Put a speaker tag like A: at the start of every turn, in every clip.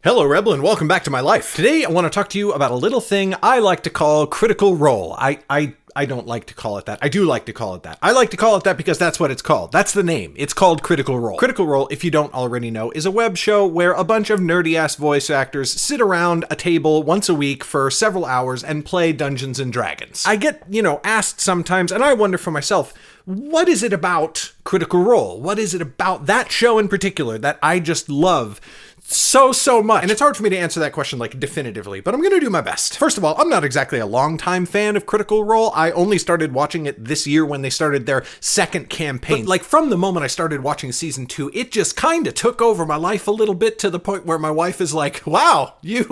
A: Hello, Rebel, and welcome back to my life. Today, I want to talk to you about a little thing I like to call Critical Role. I don't like to call it that. I do like to call it that. I like to call it that because that's what it's called. That's the name. It's called Critical Role. Critical Role, if you don't already know, is a web show where a bunch of nerdy-ass voice actors sit around a table once a week for several hours and play Dungeons and Dragons. I get, asked sometimes, and I wonder for myself, what is it about Critical Role? What is it about that show in particular that I just love so much? And it's hard for me to answer that question definitively, but I'm gonna do my best. First of all, I'm not exactly a longtime fan of Critical Role. I only started watching it this year when they started their second campaign. But from the moment I started watching season 2, it just kind of took over my life a little bit, to the point where my wife is like, wow, you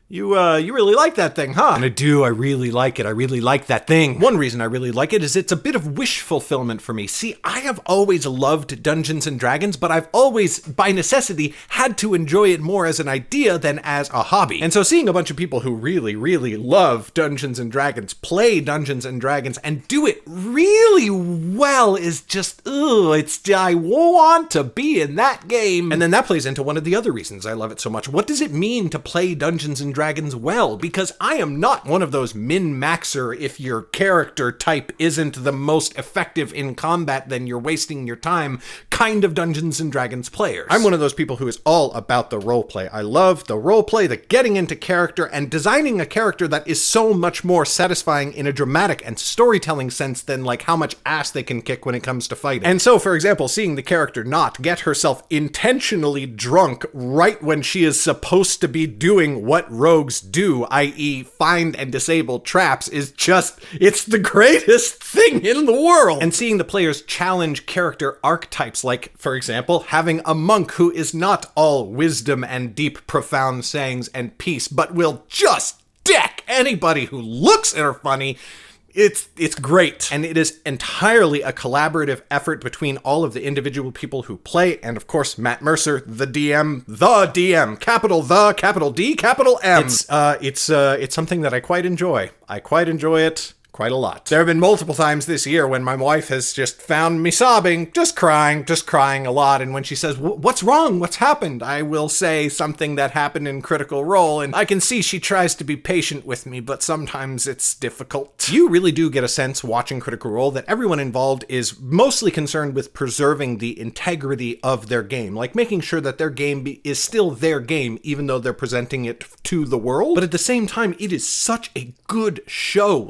A: really like that thing, huh? And I do, I really like it. I really like that thing. One reason I really like it is it's a bit of wish fulfillment for me. See, I have always loved Dungeons and Dragons, but I've always, by necessity, had to enjoy it more as an idea than as a hobby. And so seeing a bunch of people who really love Dungeons and Dragons play Dungeons and Dragons and do it really well is just, I want to be in that game. And then that plays into one of the other reasons I love it so much. What does it mean to play Dungeons and Dragons well? Because I am not one of those min-maxer, if your character type isn't the most effective in combat, then you're wasting your time kind of Dungeons and Dragons players. I'm one of those people who is all about the roleplay. I love the roleplay, the getting into character, and designing a character that is so much more satisfying in a dramatic and storytelling sense than how much ass they can kick when it comes to fighting. And so, for example, seeing the character not get herself intentionally drunk right when she is supposed to be doing what rogues do, i.e. find and disable traps, is just, it's the greatest thing in the world. And seeing the players challenge character archetypes, for example, having a monk who is not all wisdom and deep, profound sayings and peace, but will just deck anybody who looks at her funny. It's great, and it is entirely a collaborative effort between all of the individual people who play, and of course Matt Mercer, the DM, capital D, capital M. It's something that I quite enjoy. I quite enjoy it quite a lot. There have been multiple times this year when my wife has just found me sobbing, just crying a lot, and when she says, what's wrong? What's happened? I will say something that happened in Critical Role, and I can see she tries to be patient with me, but sometimes it's difficult. You really do get a sense watching Critical Role that everyone involved is mostly concerned with preserving the integrity of their game, making sure that their game is still their game, even though they're presenting it to the world. But at the same time, it is such a good show.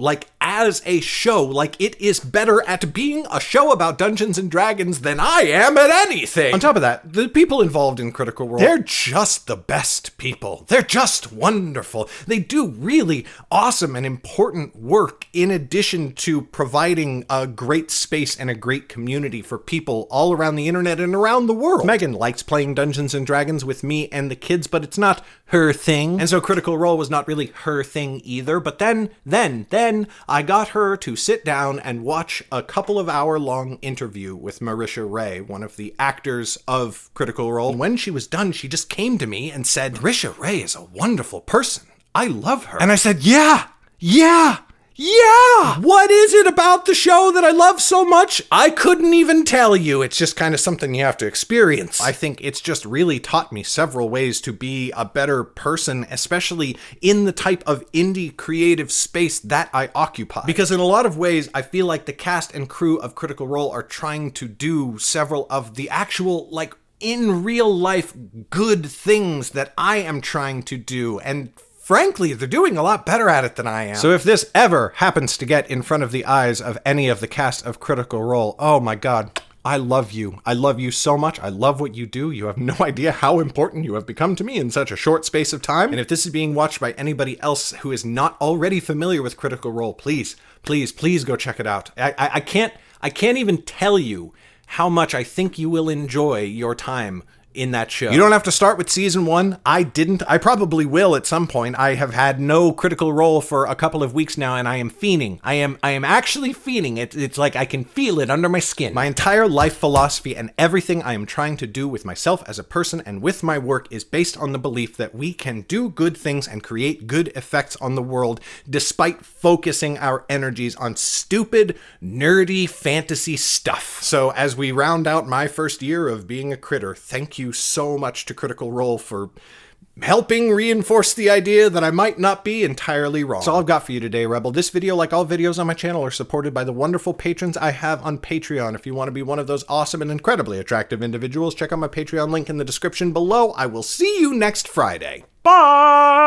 A: As a show, it is better at being a show about Dungeons and Dragons than I am at anything. On top of that, the people involved in Critical Role, they're just the best people. They're just wonderful. They do really awesome and important work in addition to providing a great space and a great community for people all around the internet and around the world. Megan likes playing Dungeons and Dragons with me and the kids, but it's not her thing. And so Critical Role was not really her thing either. But then I got her to sit down and watch a couple of hour-long interview with Marisha Ray, one of the actors of Critical Role. And when she was done, she just came to me and said, Marisha Ray is a wonderful person. I love her. And I said, yeah! What is it about the show that I love so much? I couldn't even tell you. It's just kind of something you have to experience. I think it's just really taught me several ways to be a better person, especially in the type of indie creative space that I occupy. Because in a lot of ways, I feel like the cast and crew of Critical Role are trying to do several of the actual, in real life good things that I am trying to do, and frankly, they're doing a lot better at it than I am. So if this ever happens to get in front of the eyes of any of the cast of Critical Role, oh my god, I love you. I love you so much. I love what you do. You have no idea how important you have become to me in such a short space of time. And if this is being watched by anybody else who is not already familiar with Critical Role, please go check it out. I can't even tell you how much I think you will enjoy your time in that show. You don't have to start with season 1. I didn't. I probably will at some point. I have had no Critical Role for a couple of weeks now, and I am fiending. I am actually fiending. It's like I can feel it under my skin. My entire life philosophy and everything I am trying to do with myself as a person and with my work is based on the belief that we can do good things and create good effects on the world despite focusing our energies on stupid, nerdy fantasy stuff. So as we round out my first year of being a critter, thank you so much to Critical Role for helping reinforce the idea that I might not be entirely wrong. That's all I've got for you today, Rebel. This video, like all videos on my channel, are supported by the wonderful patrons I have on Patreon. If you want to be one of those awesome and incredibly attractive individuals, check out my Patreon link in the description below. I will see you next Friday. Bye!